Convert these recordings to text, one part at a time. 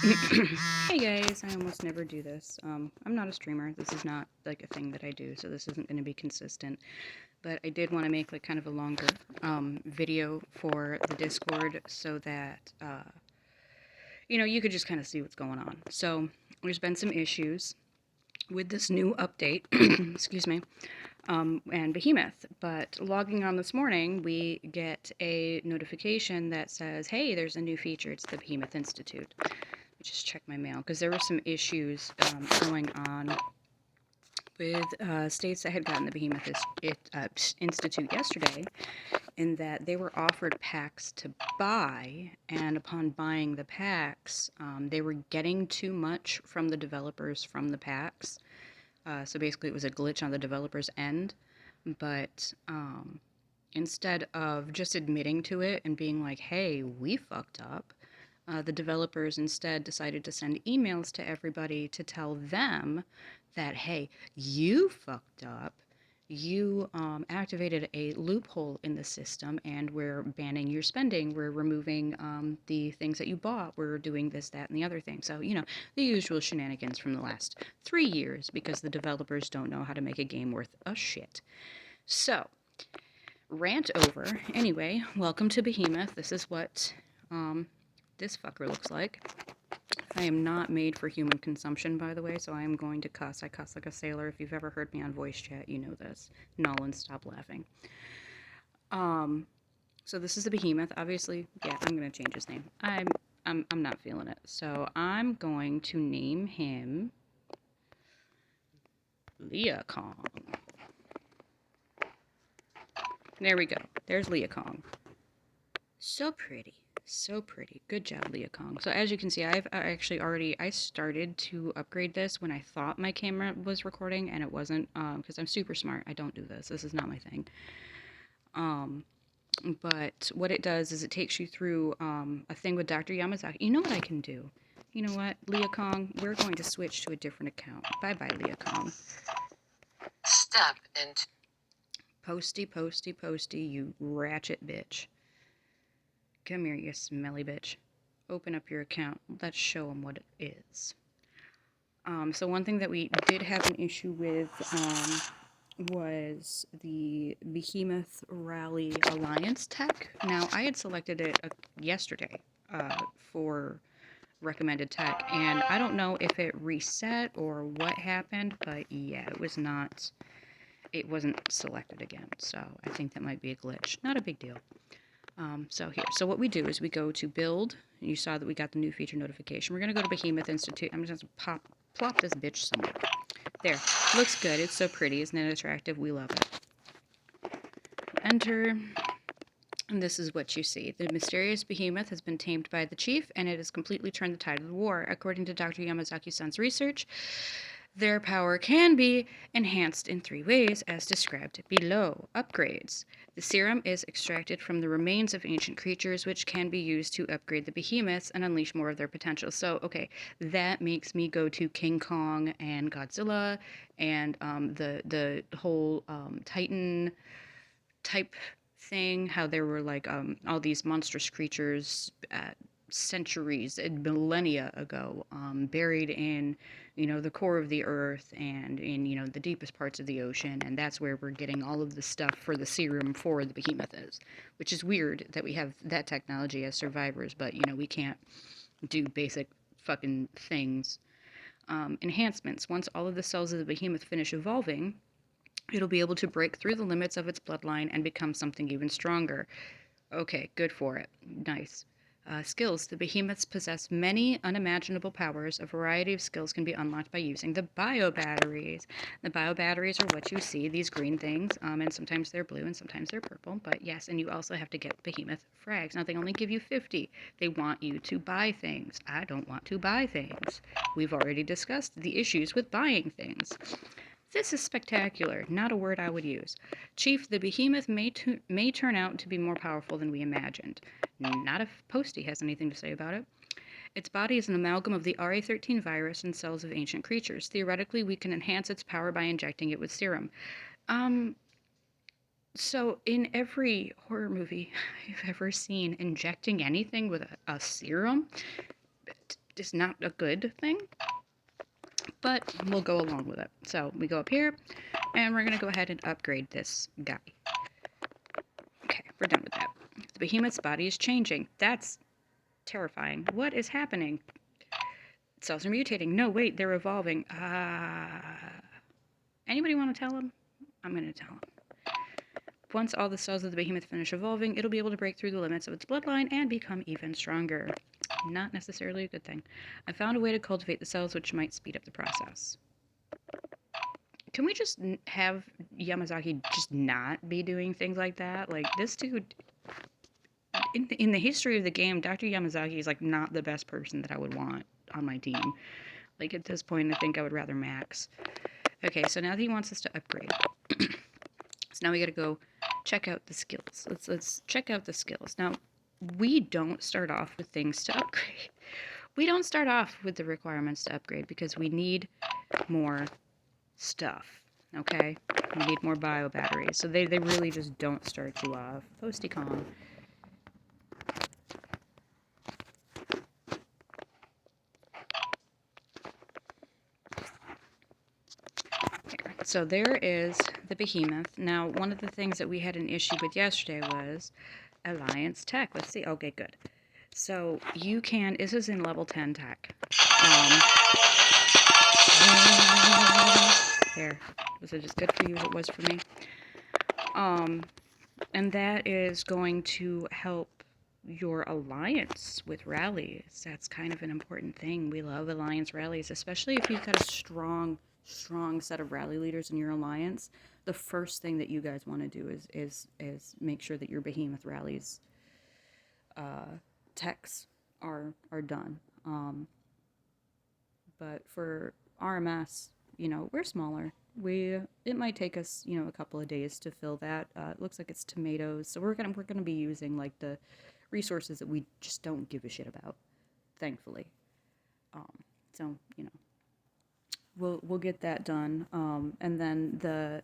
Hey guys, I almost never do this. I'm not a streamer. This is not like a thing that I do, so this isn't going to be consistent. But I did want to make like kind of a longer video for the Discord so that you could just kind of see what's going on. So there's been some issues with this new update. Excuse me. And Behemoth. But logging on this morning, we get a notification that says, "Hey, there's a new feature. It's the Behemoth Institute." Just check my mail because there were some issues going on with states that had gotten the Behemoth Institute yesterday, in that they were offered packs to buy, and upon buying the packs, they were getting too much from the developers from the packs. So basically, it was a glitch on the developer's end. But instead of just admitting to it and being like, "Hey, we fucked up," the developers instead decided to send emails to everybody to tell them that, hey, you fucked up. You activated a loophole in the system, and we're banning your spending. We're removing the things that you bought. We're doing this, that, and the other thing. So, the usual shenanigans from the last 3 years because the developers don't know how to make a game worth a shit. So, rant over. Anyway, welcome to Behemoth. This is what this fucker looks like. I am not made for human consumption, by the way, so I am going to cuss. I cuss like a sailor. If you've ever heard me on voice chat, you know this. Nolan, stop laughing. So this is the Behemoth. Obviously, yeah, I'm gonna change his name. I'm not feeling it. So I'm going to name him Leah Kong. There we go. There's Leah Kong. So pretty. So pretty. Good job, Leah Kong. So as you can see, I've actually already, I started to upgrade this when I thought my camera was recording and it wasn't, because I'm super smart. I don't do this. This is not my thing. But what it does is it takes you through a thing with Dr. Yamazaki. You know what I can do? You know what, Leah Kong? We're going to switch to a different account. Bye-bye, Leah Kong. Step into Posty, posty, posty, you ratchet bitch. Come here, you smelly bitch. Open up your account. Let's show them what it is. So one thing that we did have an issue with was the Behemoth Rally Alliance tech. Now, I had selected it yesterday for recommended tech, and I don't know if it reset or what happened, but yeah, it wasn't selected again. So I think that might be a glitch. Not a big deal. So what we do is we go to build. You saw that we got the new feature notification. We're going to go to Behemoth Institute. I'm just going to plop this bitch somewhere. There. Looks good. It's so pretty. Isn't it attractive? We love it. Enter. And this is what you see. The mysterious behemoth has been tamed by the chief, and it has completely turned the tide of the war. According to Dr. Yamazaki-san's research, their power can be enhanced in 3 ways, as described below. Upgrades. The serum is extracted from the remains of ancient creatures, which can be used to upgrade the behemoths and unleash more of their potential. So, okay, that makes me go to King Kong and Godzilla and the whole Titan type thing, how there were like all these monstrous creatures centuries and millennia ago, buried in, the core of the earth and in, the deepest parts of the ocean. And that's where we're getting all of the stuff for the serum for the behemoth is, which is weird that we have that technology as survivors, but, we can't do basic fucking things. Enhancements. Once all of the cells of the behemoth finish evolving, it'll be able to break through the limits of its bloodline and become something even stronger. Okay, good for it. Nice. Skills. The behemoths possess many unimaginable powers. A variety of skills can be unlocked by using the bio batteries. The bio batteries are what you see, these green things, and sometimes they're blue and sometimes they're purple. But yes, and you also have to get behemoth frags. Now, they only give you 50. They want you to buy things. I don't want to buy things. We've already discussed the issues with buying things. This is spectacular, not a word I would use. Chief, the behemoth may turn out to be more powerful than we imagined. Not if Posty has anything to say about it. Its body is an amalgam of the RA13 virus and cells of ancient creatures. Theoretically, we can enhance its power by injecting it with serum. So in every horror movie I've ever seen, injecting anything with a serum, is not a good thing, but we'll go along with it. So we go up here, and we're going to go ahead and upgrade this guy. Okay, we're done with that. The behemoth's body is changing. That's terrifying. What is happening? Cells are mutating. No, wait, they're evolving. Anybody want to tell him? I'm going to tell him. Once all the cells of the behemoth finish evolving, it'll be able to break through the limits of its bloodline and become even stronger. Not necessarily a good thing. I found a way to cultivate the cells which might speed up the process. Can we just have Yamazaki just not be doing things like that? Like, this dude, in the history of the game, Dr. Yamazaki is, like, not the best person that I would want on my team. Like, at this point, I think I would rather Max. Okay, so now that he wants us to upgrade. So now we gotta go check out the skills. Let's check out the skills. Now, we don't start off with things to upgrade. We don't start off with the requirements to upgrade because we need more stuff, okay? We need more bio batteries. So they really just don't start you off. Posty Kong. So there is the Behemoth. Now, one of the things that we had an issue with yesterday was Alliance Tech. Let's see. Okay, good. So you can, this is in level 10 tech. There. Was it as good for you as it was for me? And that is going to help your alliance with rallies. That's kind of an important thing. We love alliance rallies, especially if you've got a strong set of rally leaders in your alliance. The first thing that you guys want to do is make sure that your behemoth rallies techs are done. But for RMS, you know, we're smaller. It might take us, you know, a couple of days to fill that. It looks like it's tomatoes, so we're gonna be using like the resources that we just don't give a shit about, thankfully. So you know, we'll get that done. And then the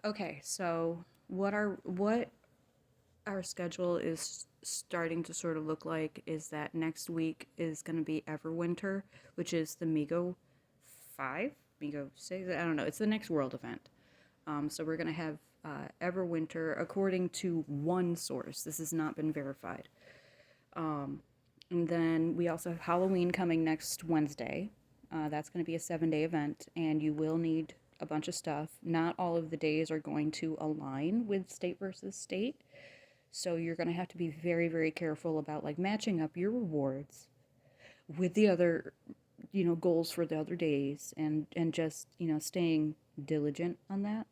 okay, so what our schedule is starting to sort of look like is that next week is going to be Everwinter, which is the Migo 5, Migo 6, I don't know. It's the next world event. So we're going to have Everwinter according to one source. This has not been verified. And then we also have Halloween coming next Wednesday. That's going to be a 7-day event, and you will need a bunch of stuff. Not all of the days are going to align with state versus state. So you're going to have to be very, very careful about like matching up your rewards with the other, you know, goals for the other days and just, you know, staying diligent on that.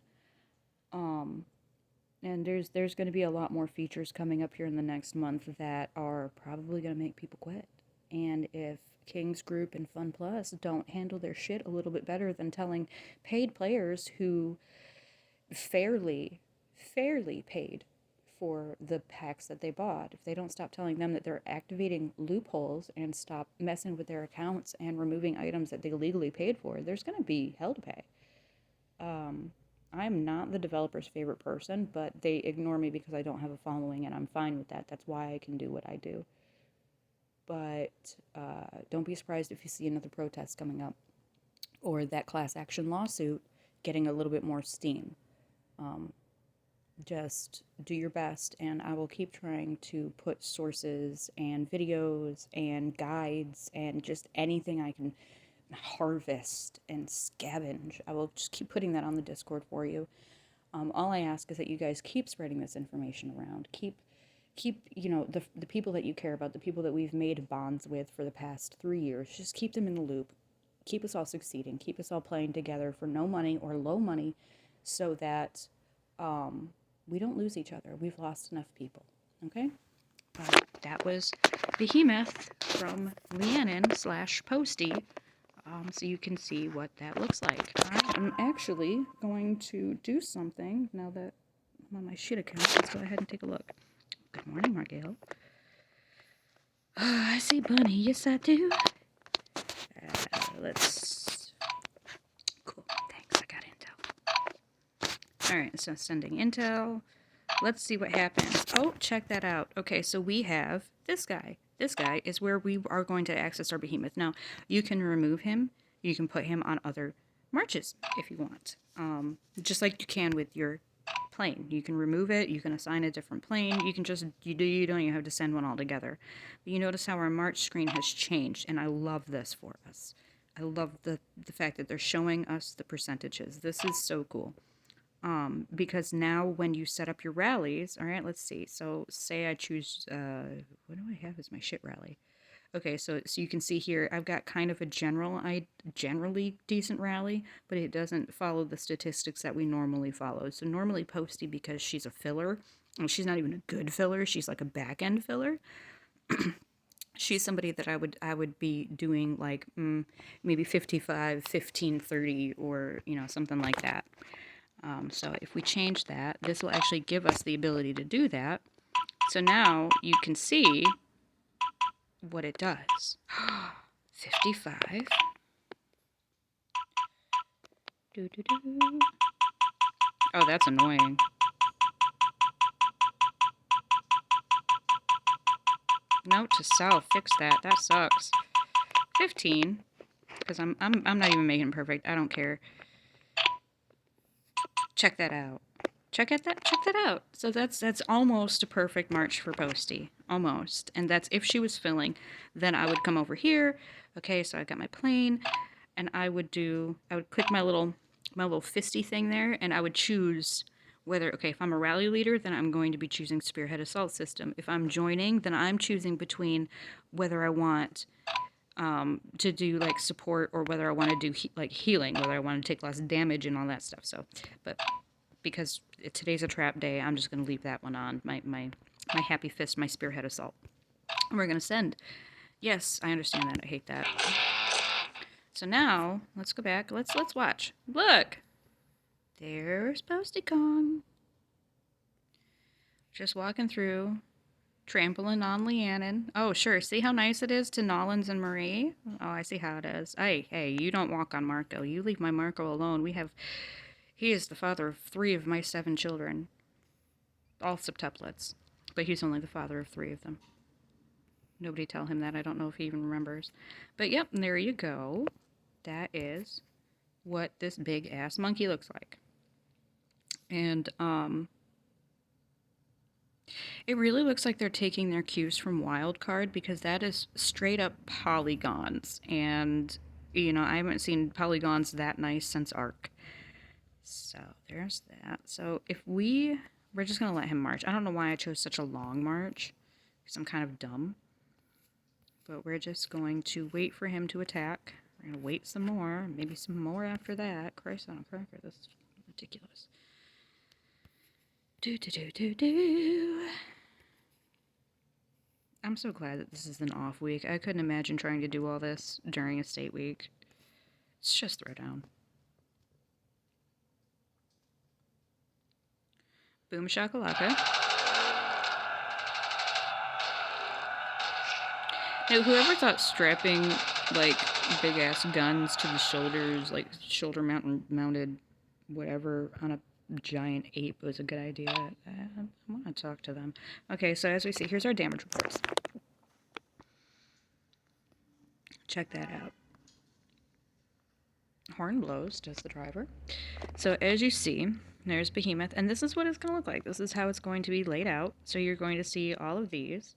And there's going to be a lot more features coming up here in the next month that are probably going to make people quit. And if King's Group and Fun Plus don't handle their shit a little bit better than telling paid players who fairly paid for the packs that they bought, if they don't stop telling them that they're activating loopholes and stop messing with their accounts and removing items that they legally paid for, there's going to be hell to pay. I'm not the developer's favorite person, but they ignore me because I don't have a following, and I'm fine with that. That's why I can do what I do. But don't be surprised if you see another protest coming up or that class action lawsuit getting a little bit more steam. Just do your best, and I will keep trying to put sources and videos and guides and just anything I can harvest and scavenge. I will just keep putting that on the Discord for you. All I ask is that you guys keep spreading this information around. Keep you know, the people that you care about, the people that we've made bonds with for the past 3 years, just keep them in the loop. Keep us all succeeding. Keep us all playing together for no money or low money so that we don't lose each other. We've lost enough people. Okay? That was Behemoth from Rhiannon/Posty. So you can see what that looks like. I'm actually going to do something now that I'm on my shit account. Let's go ahead and take a look. Good morning, Margale. I see Bunny. Yes, I do. Let's... Cool. Thanks. I got intel. Alright, so sending intel. Let's see what happens. Oh, check that out. Okay, so we have this guy. This guy is where we are going to access our behemoth. Now, you can remove him. You can put him on other marches if you want. Just like you can with your plane. You can remove it. You can assign a different plane. You can just, you don't even have to send one altogether. But you notice how our march screen has changed, and I love this for us. I love the fact that they're showing us the percentages. This is so cool. Because now when you set up your rallies, all right, let's see. So say I choose, what do I have as my shit rally? Okay, so you can see here, I've got kind of a generally decent rally, but it doesn't follow the statistics that we normally follow. So normally Posty, because she's a filler, and she's not even a good filler, she's like a back end filler. She's somebody that I would be doing like maybe 55, 15, 30, or something like that. So if we change that, this will actually give us the ability to do that. So now you can see what it does. 55. Doo-doo-doo. Oh, that's annoying. Note to self, fix that. That sucks. 15, because I'm not even making it perfect. I don't care. Check that out. Check that out. So that's almost a perfect march for Posty. Almost. And that's if she was filling. Then I would come over here. Okay, so I got my plane, and I would click my little fisty thing there, and I would choose whether, okay, if I'm a rally leader, then I'm going to be choosing Spearhead Assault System. If I'm joining, then I'm choosing between whether I want to do like support, or whether I want to do like healing, whether I want to take less damage and all that stuff. So, but because today's a trap day, I'm just going to leave that one on. My happy fist, my Spearhead Assault. And we're going to send. Yes, I understand that. I hate that. So now, let's go back. Let's watch. Look! There's Posty Kong. Just walking through, trampling on Leannon. Oh, sure. See how nice it is to Nollins and Marie? Oh, I see how it is. Hey, you don't walk on Marco. You leave my Marco alone. He is the father of 3 of my 7 children. All septuplets. But he's only the father of 3 of them. Nobody tell him that. I don't know if he even remembers. But yep, there you go. That is what this big ass monkey looks like. And it really looks like they're taking their cues from Wildcard, because that is straight up polygons. And I haven't seen polygons that nice since Arc. So there's that. So if we're just gonna let him march. I don't know why I chose such a long march, because I'm kind of dumb. But we're just going to wait for him to attack. We're going to wait some more. Maybe some more after that. Christ on a cracker. This is ridiculous. Do. I'm so glad that this is an off week. I couldn't imagine trying to do all this during a state week. It's just throw down. Boom shakalaka. Now, whoever thought strapping, like, big-ass guns to the shoulders, like, shoulder-mounted whatever, on a giant ape was a good idea, I want to talk to them. Okay, so as we see, here's our damage reports. Check that out. Horn blows, does the driver. So as you see, there's Behemoth, and this is what it's going to look like. This is how it's going to be laid out. So you're going to see all of these.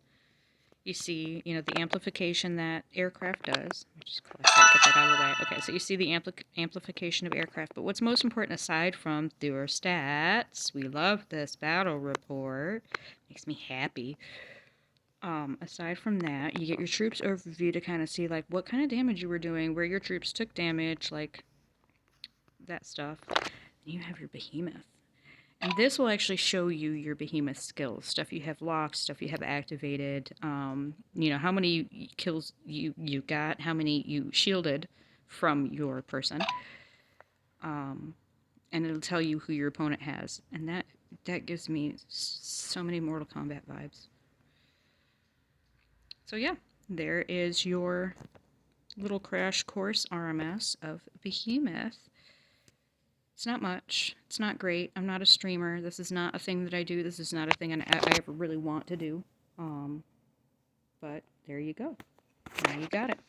You see, the amplification that aircraft does. Just get that out of the way. Okay, so you see the amplification of aircraft. But what's most important, aside from their stats, we love this battle report. Makes me happy. Aside from that, you get your troops overview to kind of see, like, what kind of damage you were doing, where your troops took damage, like, that stuff. And you have your Behemoth. And this will actually show you your Behemoth skills, stuff you have locked, stuff you have activated, how many kills you got, how many you shielded from your person, and it'll tell you who your opponent has, and that gives me so many Mortal Kombat vibes. So yeah, there is your little crash course RMS of Behemoth. It's not much. It's not great. I'm not a streamer. This is not a thing that I do. This is not a thing I ever really want to do. But there you go. Now you got it.